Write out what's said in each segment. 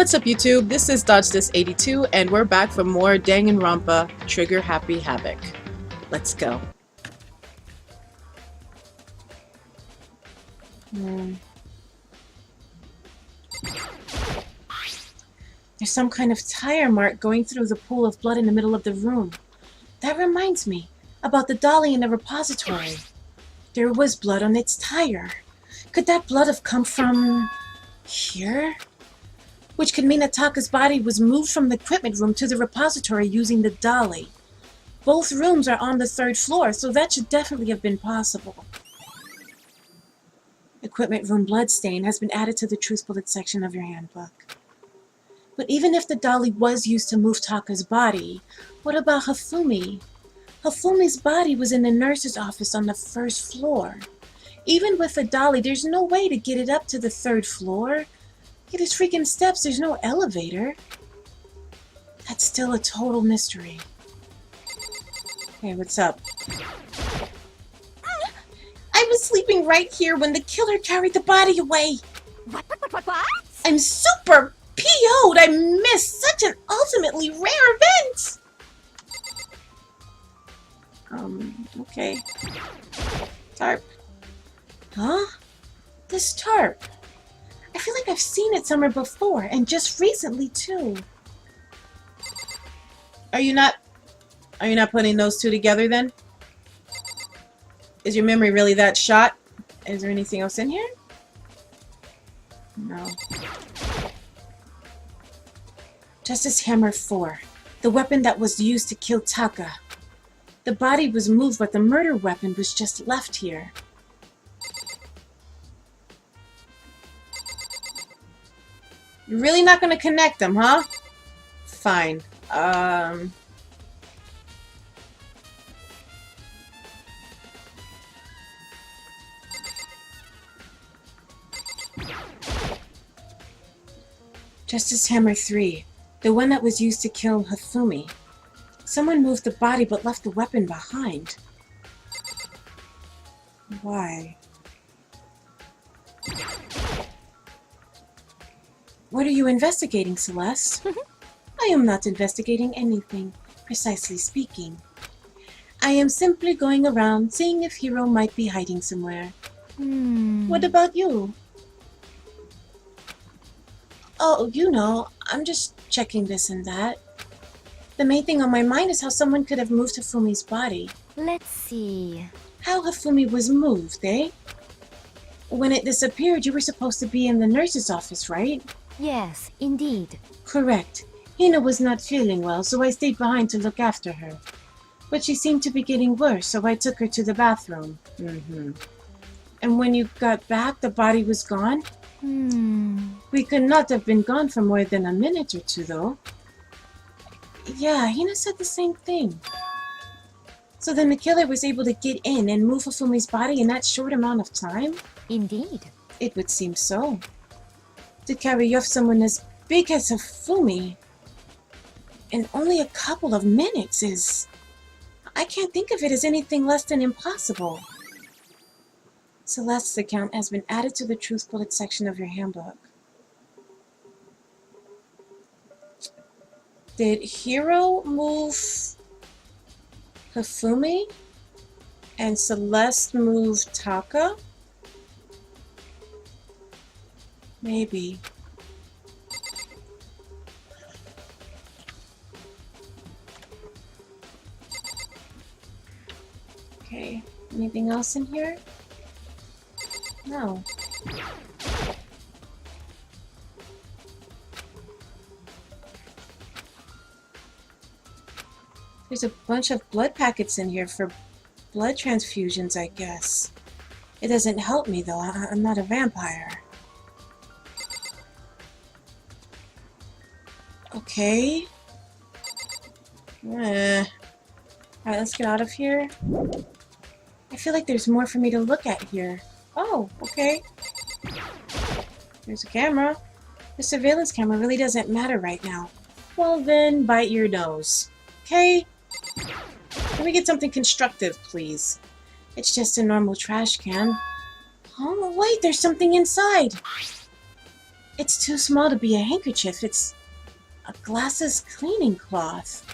What's up YouTube? This is DodgeThis82 and we're back for more Danganronpa Trigger Happy Havoc. Let's go. There's some kind of tire mark going through the pool of blood in the middle of the room. That reminds me about the dolly in the repository. There was blood on its tire. Could that blood have come from here? Which could mean that Taka's body was moved from the equipment room to the repository using the dolly. Both rooms are on the 3rd floor, so that should definitely have been possible. Equipment room bloodstain has been added to the Truth Bullet section of your handbook. But even if the dolly was used to move Taka's body, what about Hifumi? Hifumi's body was in the nurse's office on the 1st floor. Even with the dolly, there's no way to get it up to the 3rd floor. It is freaking steps, there's no elevator. That's still a total mystery. Hey, what's up? I was sleeping right here when the killer carried the body away. What? I'm super PO'd. I missed such an ultimately rare event. Okay. Tarp. Huh? This tarp. I feel like I've seen it somewhere before, and just recently too. Are you not putting those two together then? Is your memory really that shot? Is there anything else in here? No. Justice Hammer 4. The weapon that was used to kill Taka. The body was moved, but the murder weapon was just left here. You're really not going to connect them, huh? Fine. Justice Hammer 3. The one that was used to kill Hifumi. Someone moved the body but left the weapon behind. Why? What are you investigating, Celeste? I am not investigating anything, precisely speaking. I am simply going around seeing if Hiro might be hiding somewhere. What about you? Oh, you know, I'm just checking this and that. The main thing on my mind is how someone could have moved Hifumi's body. Let's see. How Hifumi was moved, eh? When it disappeared, you were supposed to be in the nurse's office, right? Yes, indeed. Correct. Hina was not feeling well, so I stayed behind to look after her. But she seemed to be getting worse, so I took her to the bathroom. And when you got back, the body was gone? We could not have been gone for more than a minute or two, though. Yeah, Hina said the same thing. So then the killer was able to get in and move Hifumi's body in that short amount of time? Indeed. It would seem so. To carry off someone as big as Hifumi in only a couple of minutes is... I can't think of it as anything less than impossible. Celeste's account has been added to the Truth Bullet section of your handbook. Did Hiro move Hifumi and Celeste move Taka? Maybe. Okay, anything else in here? No. There's a bunch of blood packets in here for blood transfusions, I guess. It doesn't help me though, I'm not a vampire. Okay. Alright, let's get out of here. I feel like there's more for me to look at here. Oh, okay. There's a camera. The surveillance camera really doesn't matter right now. Well then, bite your nose. Okay? Can we get something constructive, please? It's just a normal trash can. Oh, wait, there's something inside. It's too small to be a handkerchief. It's a glasses cleaning cloth.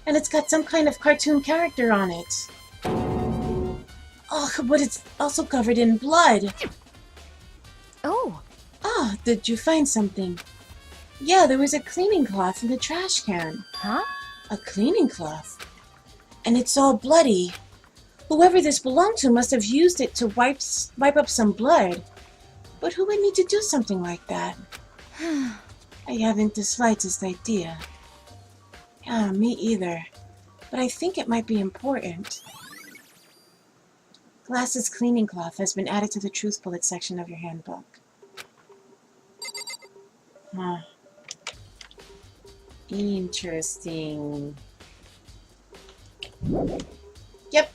And it's got some kind of cartoon character on it. Oh, but it's also covered in blood. Oh, Ah, did you find something? Yeah, there was a cleaning cloth in the trash can. huh? A cleaning cloth? And it's all bloody. Whoever this belonged to must have used it to wipe up some blood. But who would need to do something like that? I haven't the slightest idea. Yeah, me either. But I think it might be important. Glasses cleaning cloth has been added to the truth bullet section of your handbook. Huh. Interesting. Yep.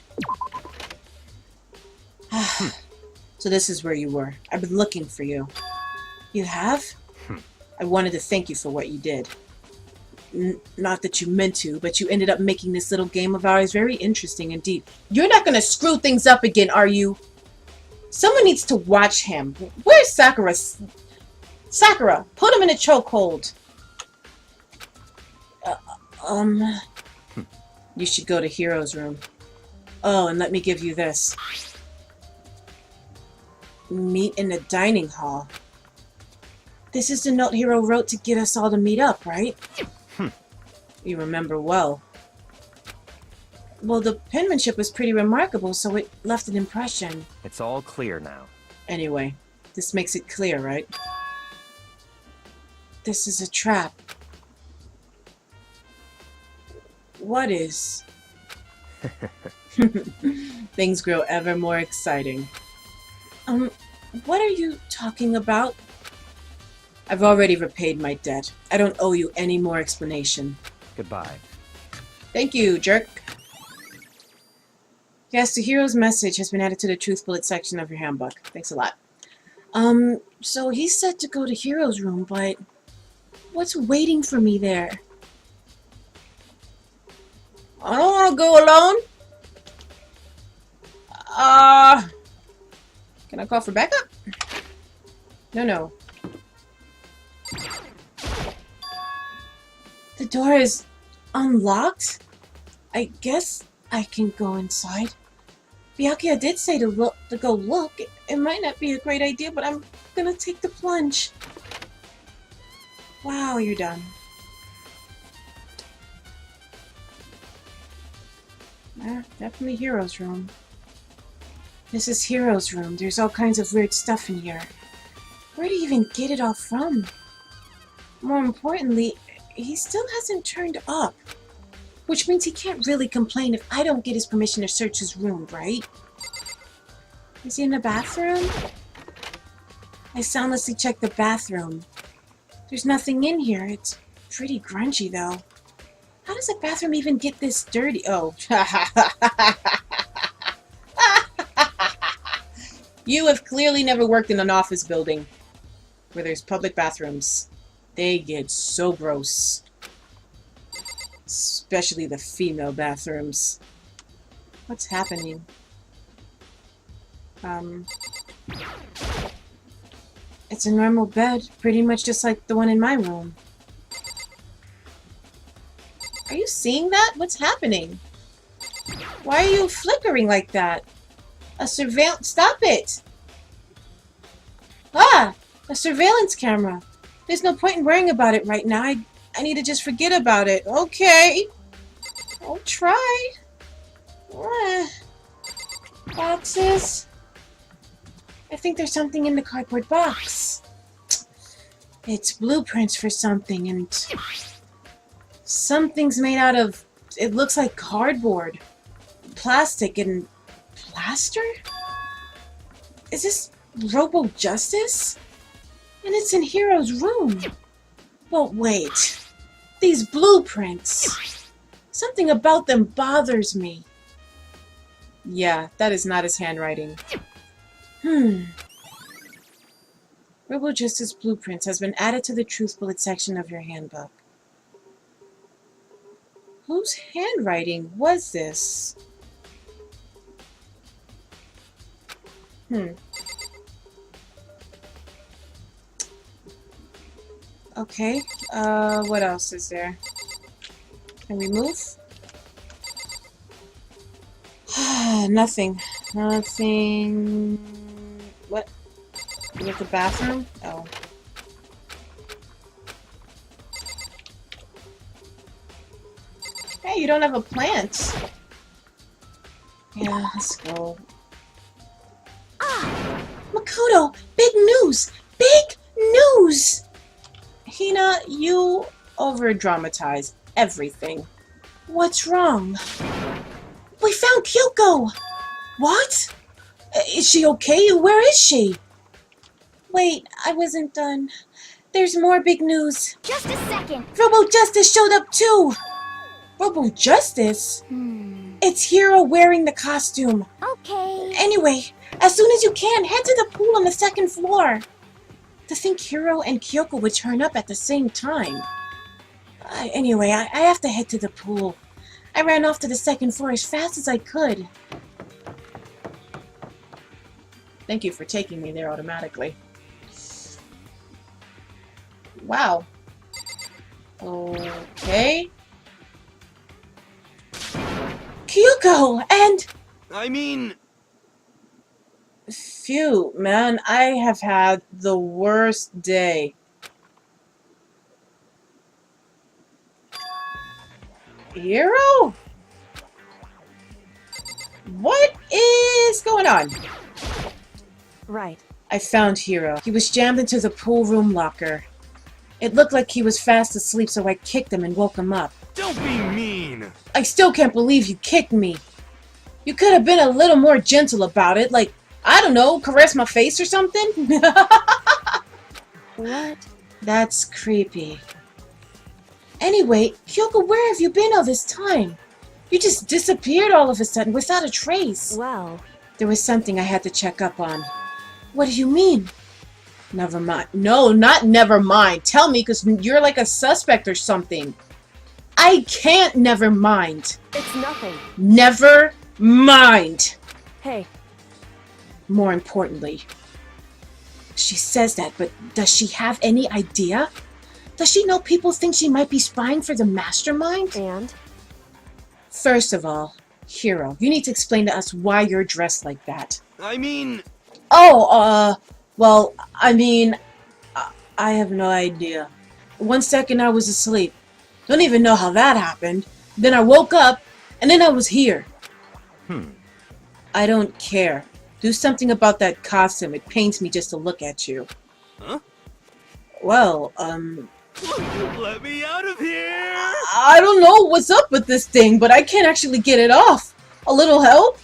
So this is where you were. I've been looking for you. You have? I wanted to thank you for what you did. Not that you meant to, but you ended up making this little game of ours very interesting indeed. You're not going to screw things up again, are you? Someone needs to watch him. Where's Sakura? Sakura, put him in a chokehold. You should go to Hero's room. Oh, and let me give you this. Meet in the dining hall. This is the note Hero wrote to get us all to meet up, right? You remember well. Well, the penmanship was pretty remarkable, so it left an impression. It's all clear now. Anyway, this makes it clear, right? This is a trap. What is? Things grow ever more exciting. What are you talking about? I've already repaid my debt. I don't owe you any more explanation. Goodbye. Thank you, jerk. Yes, the hero's message has been added to the truth bullet section of your handbook. Thanks a lot. So he said to go to Hero's room, but what's waiting for me there? I don't want to go alone. Can I call for backup? No. The door is unlocked? I guess I can go inside. Byakuya did say to go look. It might not be a great idea, but I'm gonna take the plunge. Wow, you're done. Definitely Hero's room. This is Hero's room. There's all kinds of weird stuff in here. Where did he even get it all from? More importantly, he still hasn't turned up. Which means he can't really complain if I don't get his permission to search his room, right? Is he in the bathroom? I soundlessly checked the bathroom. There's nothing in here. It's pretty grungy, though. How does a bathroom even get this dirty? Oh. You have clearly never worked in an office building where there's public bathrooms. They get so gross. Especially the female bathrooms. What's happening? It's a normal bed, pretty much just like the one in my room. Are you seeing that? What's happening? Why are you flickering like that? A surveillance... Stop it! Ah! A surveillance camera. There's no point in worrying about it right now. I need to just forget about it. Okay. I'll try. Boxes. I think there's something in the cardboard box. It's blueprints for something, and something's made out of... It looks like cardboard. Plastic and... plaster? Is this Robo Justice? And it's in Hero's room. But wait. These blueprints. Something about them bothers me. Yeah, that is not his handwriting. Robo Justice Blueprints has been added to the Truth Bullet section of your handbook. Whose handwriting was this? Okay. What else is there? Can we move? Nothing. Nothing. What? You at the bathroom? Oh. Hey, you don't have a plant. Yeah, let's go. Makoto! Big news! Big news! Hina, you over-dramatize everything. What's wrong? We found Kyoko! What? Is she okay? Where is she? Wait, I wasn't done. There's more big news. Just a second. Robo Justice showed up too! Robo Justice? It's Hiro wearing the costume. Okay. Anyway, as soon as you can, head to the pool on the second floor. To think Hiro and Kyoko would turn up at the same time. Anyway, I have to head to the pool. I ran off to the second floor as fast as I could. Thank you for taking me there automatically. Wow. Okay. Kyoko! And... I mean... Phew, man, I have had the worst day. Hiro? What is going on? Right. I found Hiro. He was jammed into the pool room locker. It looked like he was fast asleep, so I kicked him and woke him up. Don't be mean! I still can't believe you kicked me. You could have been a little more gentle about it, like, I don't know, caress my face or something? What? That's creepy. Anyway, Kyoko, where have you been all this time? You just disappeared all of a sudden without a trace. Well, There was something I had to check up on. What do you mean? Never mind. No, not never mind. Tell me, because you're like a suspect or something. I can't never mind. it's nothing. Never mind. Hey, More importantly, she says that, but does she have any idea? Does she know people think she might be spying for the mastermind? and? First of all, Hiro, you need to explain to us why you're dressed like that. I mean... Oh, well, I mean, I have no idea. 1 second I was asleep. Don't even know how that happened. Then I woke up, and then I was here. I don't care. Do something about that costume. It pains me just to look at you. Huh? Well, Let me out of here! I don't know what's up with this thing, but I can't actually get it off. A little help?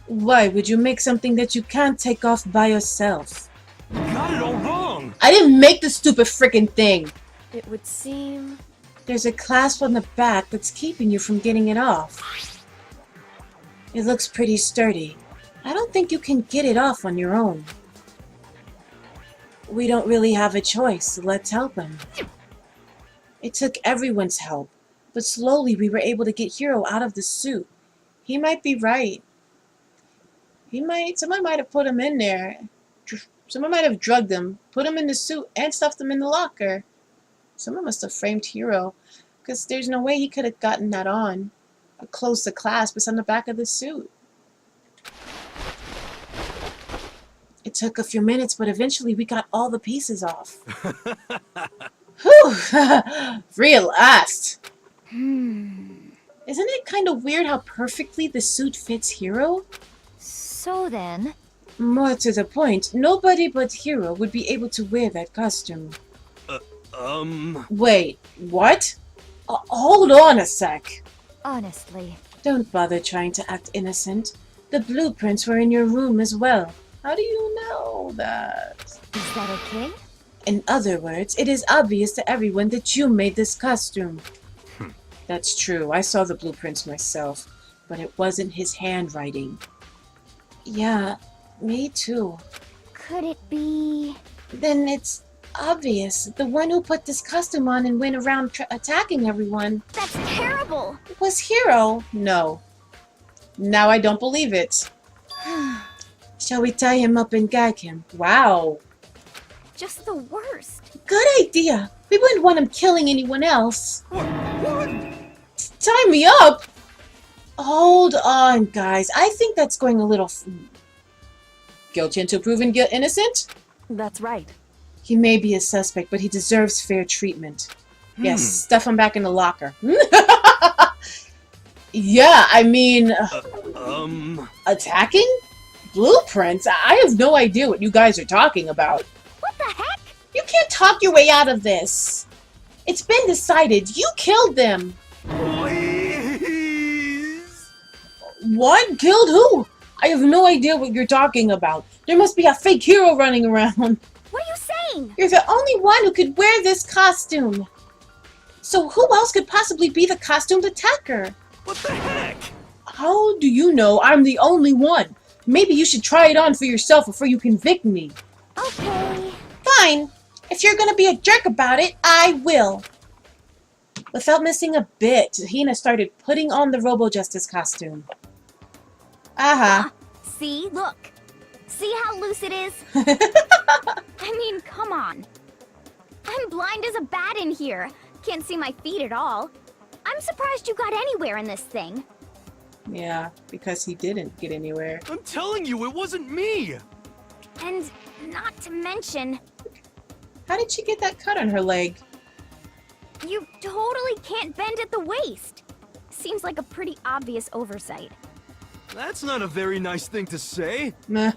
Why would you make something that you can't take off by yourself? Got it all wrong! I didn't make the stupid frickin' thing. It would seem... There's a clasp on the back that's keeping you from getting it off. It looks pretty sturdy. I don't think you can get it off on your own. We don't really have a choice, so let's help him. It took everyone's help, but slowly we were able to get Hiro out of the suit. He might be right. Someone might have put him in there. Someone might have drugged him, put him in the suit, and stuffed him in the locker. Someone must have framed Hiro, because there's no way he could have gotten that on. A close to clasp is on the back of the suit. It took a few minutes, but eventually we got all the pieces off. Whew! Real-assed. Isn't it kind of weird how perfectly the suit fits Hiro? So then... More to the point, nobody but Hiro would be able to wear that costume. Wait, what? Hold on a sec. honestly... Don't bother trying to act innocent. The blueprints were in your room as well. How do you know that? Is that okay? In other words, it is obvious to everyone that you made this costume. That's true. I saw the blueprints myself, but it wasn't his handwriting. Yeah, me too. Could it be... Then it's obvious. The one who put this costume on and went around attacking everyone That's terrible! was Hiro. No. Now I don't believe it. Shall we tie him up and gag him? Wow. Just the worst. Good idea. We wouldn't want him killing anyone else. What? Tie me up? Hold on, guys. I think that's going a little... Guilty until proven innocent? That's right. He may be a suspect, but he deserves fair treatment. Yes, stuff him back in the locker. Yeah, I mean... Attacking? Blueprints? I have no idea what you guys are talking about. What the heck? You can't talk your way out of this. It's been decided. You killed them. Please. What? Killed who? I have no idea what you're talking about. There must be a fake hero running around. What are you saying? You're the only one who could wear this costume. So who else could possibly be the costumed attacker? What the heck? How do you know I'm the only one? Maybe you should try it on for yourself before you convict me. Okay. Fine. If you're gonna be a jerk about it, I will. Without missing a bit, Hina started putting on the Robo-Justice costume. Aha. See? Look. See how loose it is? I mean, come on. I'm blind as a bat in here. Can't see my feet at all. I'm surprised you got anywhere in this thing. Yeah, because he didn't get anywhere. I'm telling you, it wasn't me. And not to mention, How did she get that cut on her leg? you totally can't bend at the waist. Seems like a pretty obvious oversight. That's not a very nice thing to say. I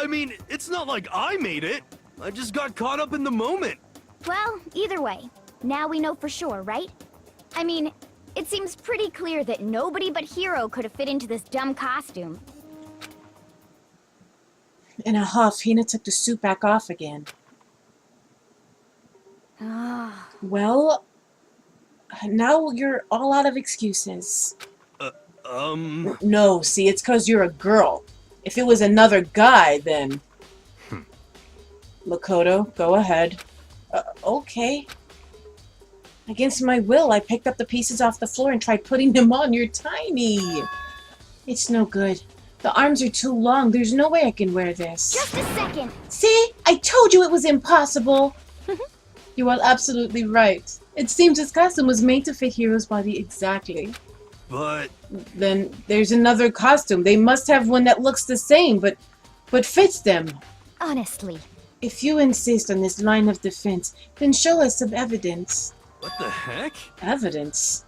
mean, it's not like I made it. I just got caught up in the moment. Well, either way, now we know for sure, right? I mean, it seems pretty clear that nobody but Hero could have fit into this dumb costume. In a huff, Hina took the suit back off again. Ah. Well, now you're all out of excuses. No, see, it's 'cause you're a girl. If it was another guy, then... Makoto, go ahead. Okay. Against my will, I picked up the pieces off the floor and tried putting them on. You're tiny. It's no good. The arms are too long. There's no way I can wear this. Just a second. See? I told you it was impossible. You are absolutely right. It seems this costume was made to fit Hero's body exactly. But... Then there's another costume. They must have one that looks the same, but fits them. Honestly. If you insist on this line of defense, then show us some evidence. what the heck? Evidence?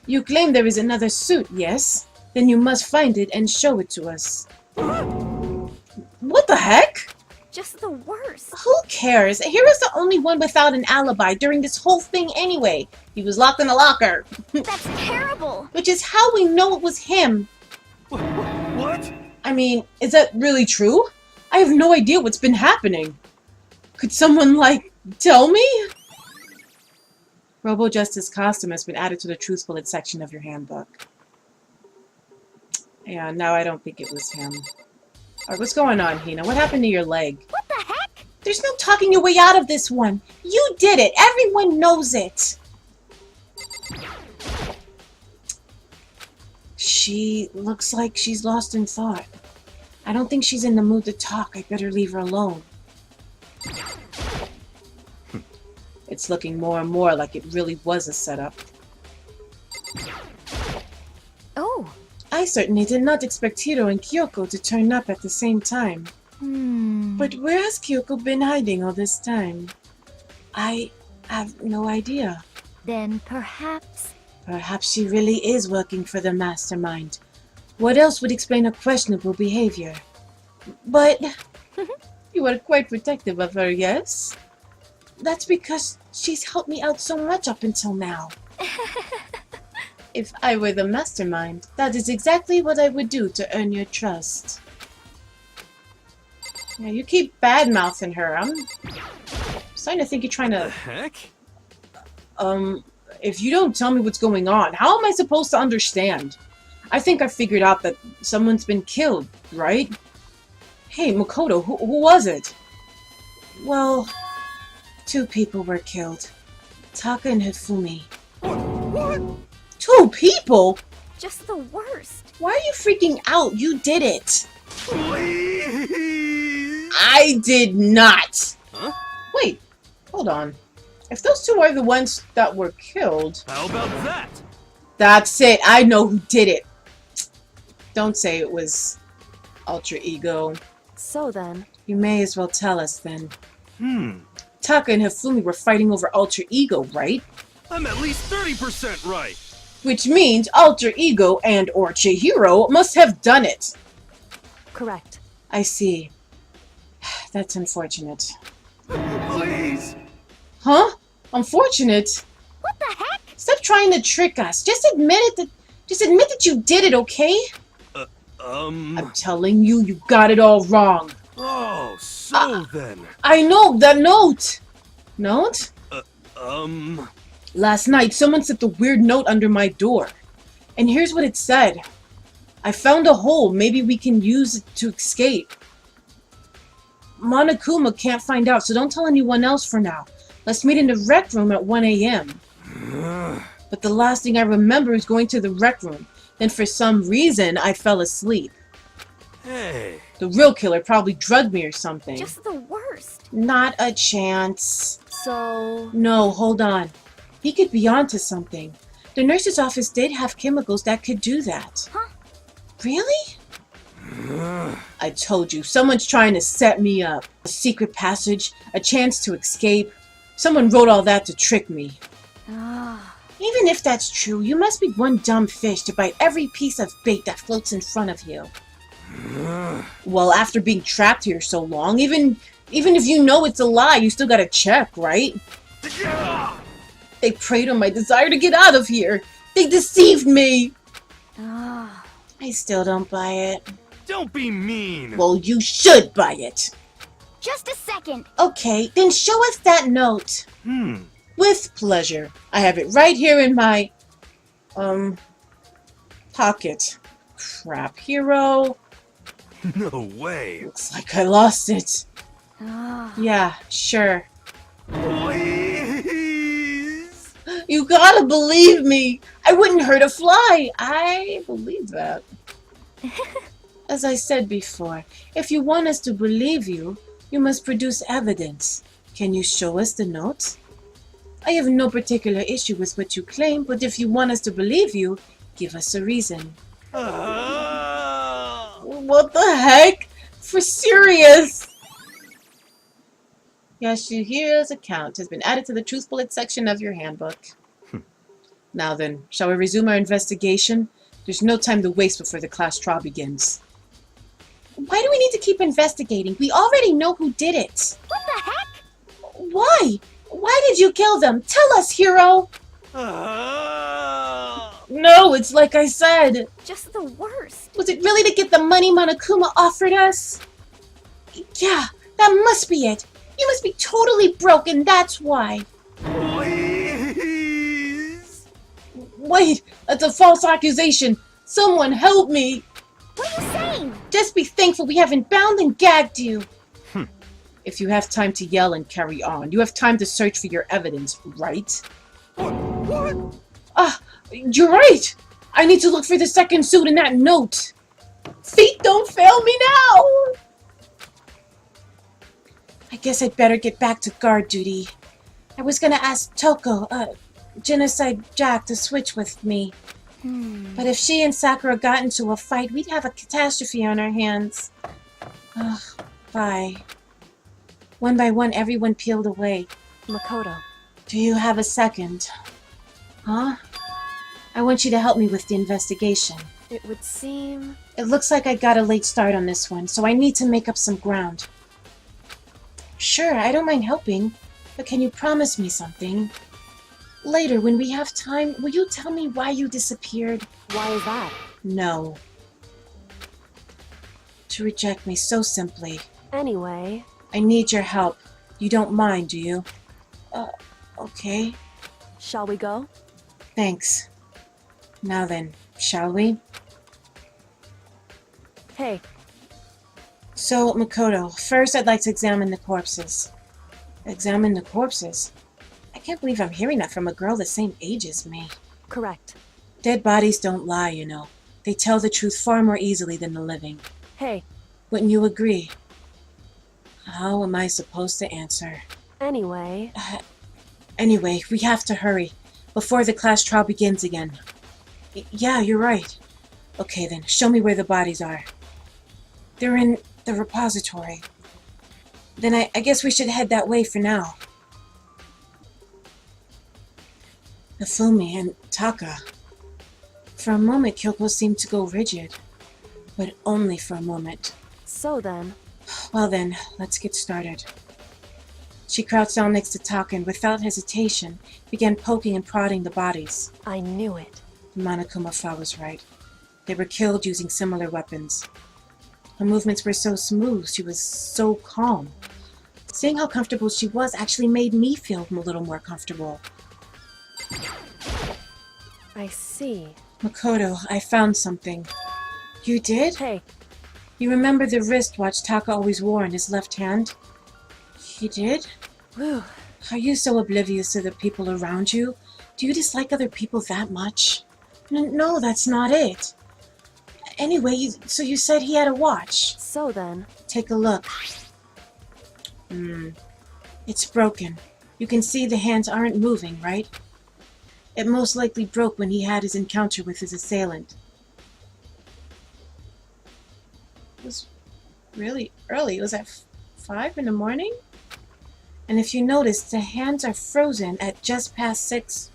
You claim there is another suit, yes? Then you must find it and show it to us. What the heck? Just the worst. Who cares? Hero's the only one without an alibi during this whole thing anyway. He was locked in a locker. That's terrible. Which is how we know it was him. What? I mean, is that really true? I have no idea what's been happening. Could someone, like, tell me? Robo-Justice costume has been added to the Truth Bullet section of your handbook. Yeah, now I don't think it was him. Alright, what's going on, Hina? What happened to your leg? What the heck? There's no talking your way out of this one. You did it. Everyone knows it. She looks like she's lost in thought. I don't think she's in the mood to talk. I better leave her alone. It's looking more and more like it really was a setup. Oh. I certainly did not expect Hiro and Kyoko to turn up at the same time. But where has Kyoko been hiding all this time? I have no idea. Then perhaps... Perhaps she really is working for the mastermind. What else would explain her questionable behavior? But you are quite protective of her, yes? That's because she's helped me out so much up until now. If I were the mastermind, that is exactly what I would do to earn your trust. Yeah, you keep bad-mouthing her. I'm starting to think you're trying The to... heck? If you don't tell me what's going on, how am I supposed to understand? I think I figured out that someone's been killed, right? Hey, Makoto, who was it? Well, 2 people were killed. Taka and Hifumi. What? 2 people? Just the worst. Why are you freaking out? You did it. Please! I did not. Huh? Wait, hold on. If those two are the ones that were killed... How about that? That's it. I know who did it. Don't say it was Ultra Ego. So then... You may as well tell us then. Hmm. Taka and Hifumi were fighting over Ultra Ego, right? I'm at least 30% right. Which means Ultra Ego and or Chihiro must have done it. Correct. I see. That's unfortunate. Please. Huh? Unfortunate? What the heck? Stop trying to trick us. Just admit that you did it, okay? I'm telling you, you got it all wrong. Oh, so then. I know, that note! Note? Um... Last night, someone set the weird note under my door. And here's what it said. I found a hole. Maybe we can use it to escape. Monokuma can't find out, so don't tell anyone else for now. Let's meet in the rec room at 1 a.m. But the last thing I remember is going to the rec room. Then for some reason, I fell asleep. Hey. The real killer probably drugged me or something. Just the worst. Not a chance. So... No, hold on. He could be onto something. The nurse's office did have chemicals that could do that. Huh? Really? I told you, someone's trying to set me up. A secret passage, a chance to escape. Someone wrote all that to trick me. Ah. Even if that's true, you must be one dumb fish to bite every piece of bait that floats in front of you. Well, after being trapped here so long, even if you know it's a lie, you still gotta check, right? They preyed on my desire to get out of here. They deceived me. Ah. I still don't buy it. Don't be mean. Well, you should buy it. Just a second. Okay, then show us that note. With pleasure. I have it right here in my, pocket. Crap, hero. No way. Looks like I lost it. Ah. Yeah, sure. Please. You gotta believe me. I wouldn't hurt a fly. I believe that. As I said before, if you want us to believe you, you must produce evidence. Can you show us the note? I have no particular issue with what you claim, but if you want us to believe you, give us a reason. What the heck? For serious? Yasuhira's account has been added to the truth bullet section of your handbook. Now then, shall we resume our investigation? There's no time to waste before the class trial begins. Why do we need to keep investigating? We already know who did it. What the heck? Why? Why did you kill them? Tell us, hero! No, it's like I said. Just the worst. Was it really to get the money Monokuma offered us? Yeah, that must be it. You must be totally broken, that's why. Please. Wait, that's a false accusation. Someone help me. What are you saying? Just be thankful we haven't bound and gagged you. If you have time to yell and carry on, you have time to search for your evidence, right? What? You're right. I need to look for the second suit in that note. Feet don't fail me now. I guess I'd better get back to guard duty. I was gonna ask Toko, Genocide Jack, to switch with me. But if she and Sakura got into a fight, we'd have a catastrophe on our hands. Bye. One by one, everyone peeled away. Makoto. Do you have a second? Huh? I want you to help me with the investigation. It would seem... It looks like I got a late start on this one, so I need to make up some ground. Sure, I don't mind helping, but can you promise me something? Later, when we have time, will you tell me why you disappeared? Why is that? No. To reject me so simply. Anyway... I need your help. You don't mind, do you? Okay. Shall we go? Thanks. Now then, shall we? Hey. So, Makoto, first I'd like to examine the corpses. Examine the corpses? I can't believe I'm hearing that from a girl the same age as me. Correct. Dead bodies don't lie, you know. They tell the truth far more easily than the living. Hey. Wouldn't you agree? How am I supposed to answer? Anyway, Anyway, we have to hurry, before the class trial begins again. Yeah, you're right. Okay then, show me where the bodies are. They're in the repository. Then I guess we should head that way for now. Hifumi and Taka. For a moment, Kyoko seemed to go rigid. But only for a moment. so then, Well then, let's get started. She crouched down next to Taka and without hesitation began poking and prodding the bodies. I knew it. Monokuma-fa was right. They were killed using similar weapons. Her movements were so smooth, she was so calm. Seeing how comfortable she was actually made me feel a little more comfortable. I see. Makoto, I found something. You did? Hey, You remember the wristwatch Taka always wore in his left hand? He did? whew. Are you so oblivious to the people around you? Do you dislike other people that much? No, that's not it. Anyway, so you said he had a watch. So then, Take a look. It's broken. You can see the hands aren't moving, right? It most likely broke when he had his encounter with his assailant. It was really early. It was at 5 in the morning? And if you notice, the hands are frozen at just past 6.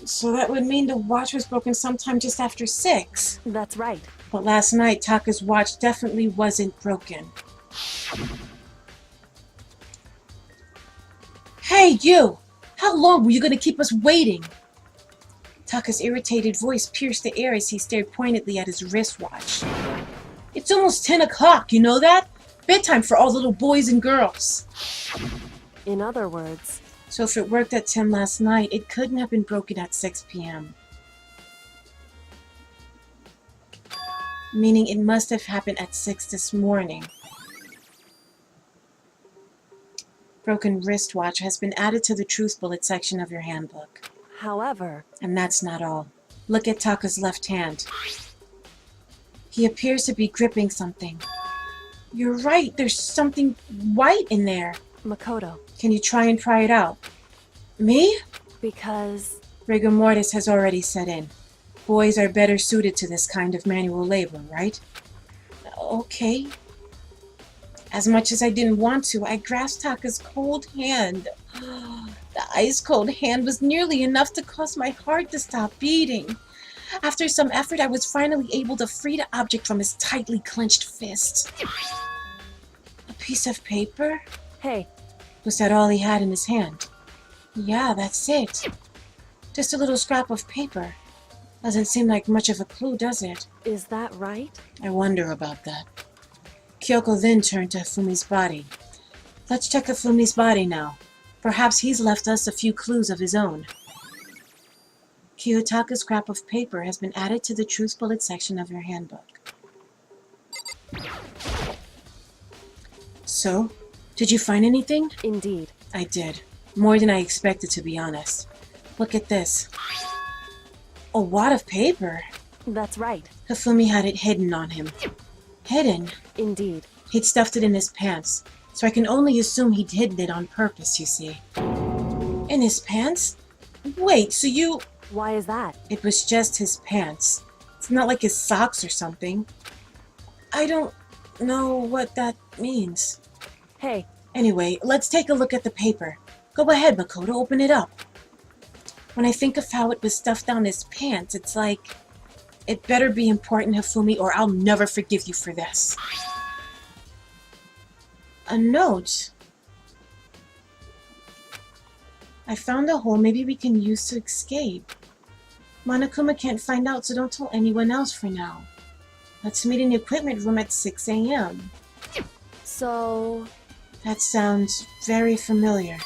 So that would mean the watch was broken sometime just after 6. that's right. But last night, Taka's watch definitely wasn't broken. Hey, you! How long were you going to keep us waiting? Taka's irritated voice pierced the air as he stared pointedly at his wristwatch. It's almost 10 o'clock, you know that? Bedtime for all little boys and girls. In other words, So if it worked at 10 last night, it couldn't have been broken at 6 p.m. Meaning it must have happened at 6 this morning. Broken wristwatch has been added to the truth bullet section of your handbook. however, And that's not all. Look at Taka's left hand. He appears to be gripping something. You're right, there's something white in there. Makoto, Can you try and pry it out? Me? because Rigor mortis has already set in. Boys are better suited to this kind of manual labor, right? Okay. As much as I didn't want to, I grasped Taka's cold hand. The ice-cold hand was nearly enough to cause my heart to stop beating. After some effort, I was finally able to free the object from his tightly clenched fist. A piece of paper? hey, Was that all he had in his hand? Yeah, that's it. Just a little scrap of paper. Doesn't seem like much of a clue, does it? is that right? I wonder about that. Kyoko then turned to Hifumi's body. Let's check Hifumi's body now. Perhaps he's left us a few clues of his own. Kiyotaka's scrap of paper has been added to the truth bullet section of your handbook. So, did you find anything? Indeed. I did. More than I expected, to be honest. Look at this. A wad of paper. That's right. Hifumi had it hidden on him. Hidden? Indeed. He'd stuffed it in his pants, so I can only assume he'd hidden it on purpose, you see. In his pants? Wait, so you... Why is that? It was just his pants. It's not like his socks or something. I don't know what that means. Hey, Anyway, let's take a look at the paper. Go ahead, Makoto, open it up. When I think of how it was stuffed down his pants, it's like... It better be important, Hifumi, or I'll never forgive you for this. A note. I found a hole maybe we can use to escape. Monokuma can't find out, so don't tell anyone else for now. Let's meet in the equipment room at 6 a.m. so... That sounds very familiar.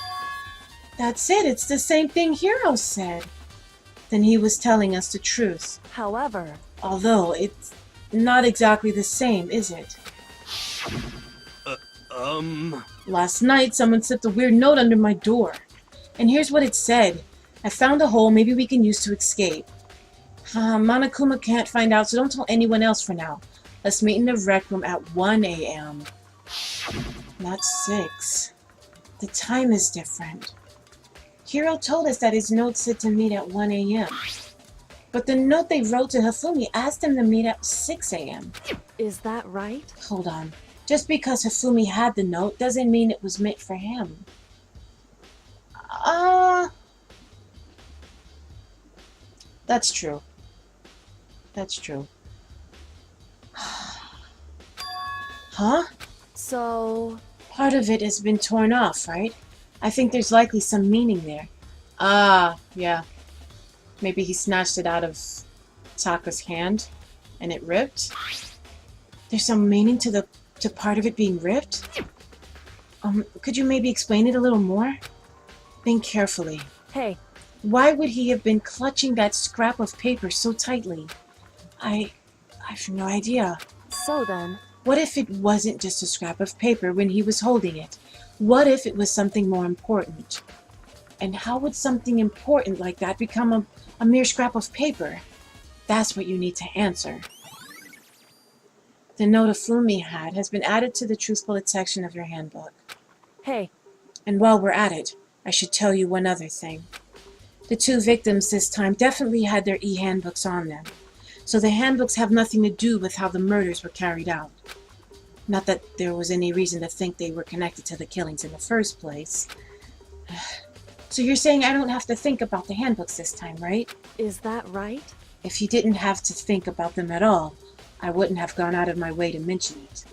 That's it, it's the same thing Hiro said. Then he was telling us the truth. However, Although, it's not exactly the same, is it? Last night, someone slipped a weird note under my door. And here's what it said. I found a hole maybe we can use to escape. Monokuma can't find out, so don't tell anyone else for now. Let's meet in the rec room at 1 a.m. Not 6. The time is different. Hiro told us that his note said to meet at 1 a.m. But the note they wrote to Hifumi asked him to meet at 6 a.m. Is that right? Hold on. Just because Hifumi had the note doesn't mean it was meant for him. That's true. That's true. Huh? So... Part of it has been torn off, right? I think there's likely some meaning there. Ah, yeah. Maybe he snatched it out of Taka's hand and it ripped? There's some meaning to part of it being ripped? Could you maybe explain it a little more? Think carefully. Hey, Why would he have been clutching that scrap of paper so tightly? I've no idea. so then... What if it wasn't just a scrap of paper when he was holding it? What if it was something more important? And how would something important like that become a mere scrap of paper? That's what you need to answer. The note Hifumi had has been added to the Truth Bullet section of your handbook. Hey, And while we're at it, I should tell you one other thing. The 2 victims this time definitely had their e-handbooks on them, so the handbooks have nothing to do with how the murders were carried out. Not that there was any reason to think they were connected to the killings in the first place. So you're saying I don't have to think about the handbooks this time, right? is that right? If you didn't have to think about them at all, I wouldn't have gone out of my way to mention it.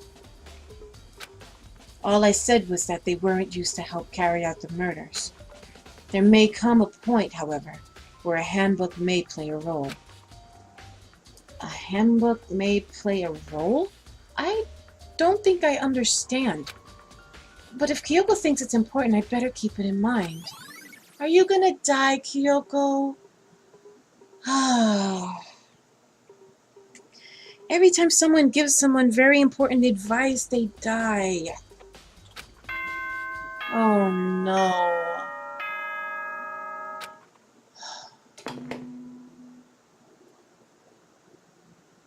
All I said was that they weren't used to help carry out the murders. There may come a point, however, where a handbook may play a role. A handbook may play a role? I don't think I understand. But if Kyoko thinks it's important, I'd better keep it in mind. Are you gonna die, Kyoko? Every time someone gives someone very important advice, they die. Oh no.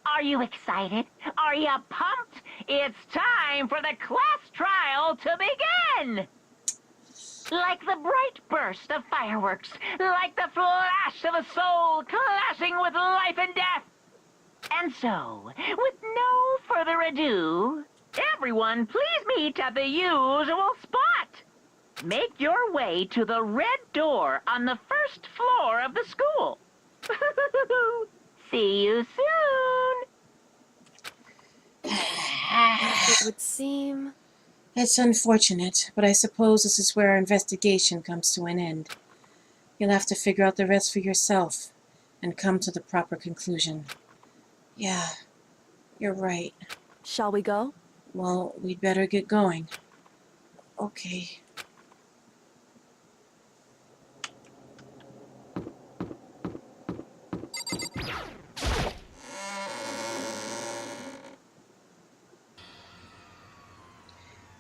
Are you excited? Are you pumped? It's time for the class trial to begin! Like the bright burst of fireworks, like the flash of a soul clashing with life and death. And so, with no further ado, everyone please meet at the usual spot. Make your way to the red door on the first floor of the school. See you soon. It would seem... It's unfortunate, but I suppose this is where our investigation comes to an end. You'll have to figure out the rest for yourself and come to the proper conclusion. Yeah, you're right. Shall we go? Well, we'd better get going. Okay.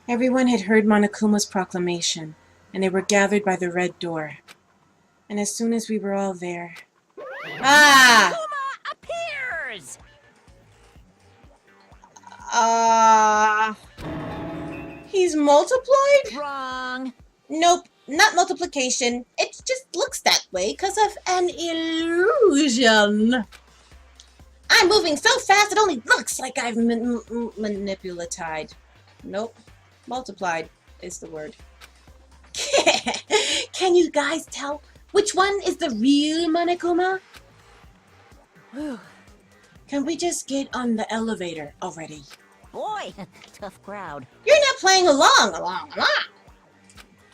Everyone had heard Monokuma's proclamation, and they were gathered by the red door. And as soon as we were all there... Ah! Appears! He's multiplied? Wrong. Nope, not multiplication. It just looks that way because of an illusion. I'm moving so fast it only looks like I've manipulated. Nope, multiplied is the word. Can you guys tell which one is the real Monokuma? Whew. Can we just get on the elevator already? Boy, tough crowd. You're not playing along.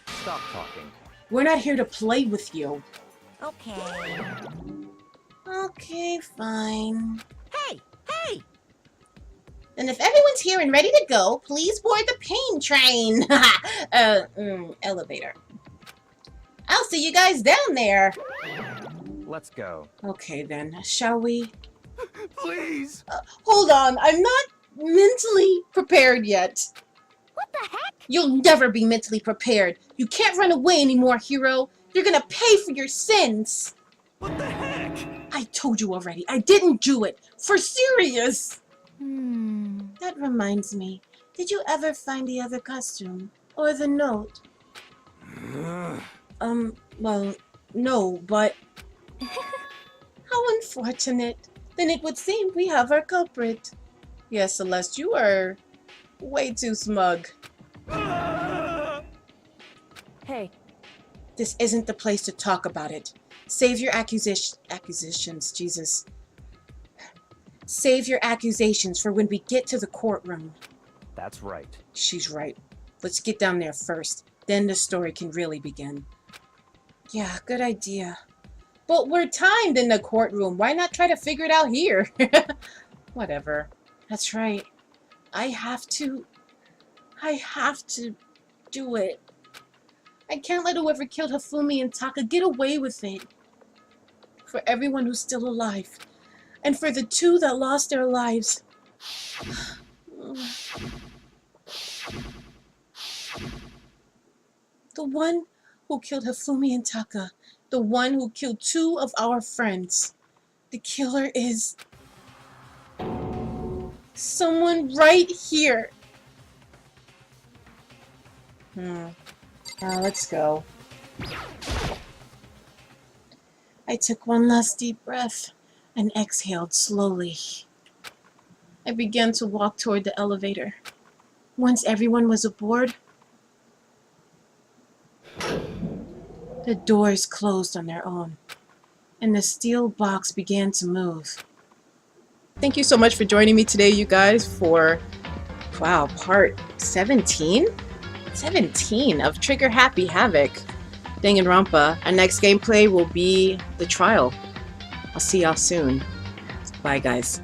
Stop talking. We're not here to play with you. Okay. Okay, fine. Hey! And if everyone's here and ready to go, please board the pain train. Elevator. I'll see you guys down there. Let's go. Okay then, shall we? Please! Hold on, I'm not mentally prepared yet. What the heck? You'll never be mentally prepared. You can't run away anymore, hero. You're gonna pay for your sins. What the heck? I told you already, I didn't do it. For serious. That reminds me. Did you ever find the other costume? Or the note? Well, no, but... How unfortunate. Then it would seem we have our culprit. Yes, Celeste, you are way too smug. Hey, This isn't the place to talk about it. Save your accusations, Jesus. Save your accusations for when we get to the courtroom. That's right. She's right. Let's get down there first. Then the story can really begin. Yeah, good idea. But we're timed in the courtroom. Why not try to figure it out here? Whatever. That's right. I have to do it. I can't let whoever killed Hifumi and Taka get away with it. For everyone who's still alive. And for the two that lost their lives. The one who killed Hifumi and Taka. The one who killed two of our friends. The killer is... someone right here. Let's go. I took one last deep breath and exhaled slowly. I began to walk toward the elevator. Once everyone was aboard, the doors closed on their own, and the steel box began to move. Thank you so much for joining me today, you guys, for, wow, part 17? 17 of Trigger Happy Havoc, Danganronpa. Our next gameplay will be the trial. I'll see y'all soon. Bye, guys.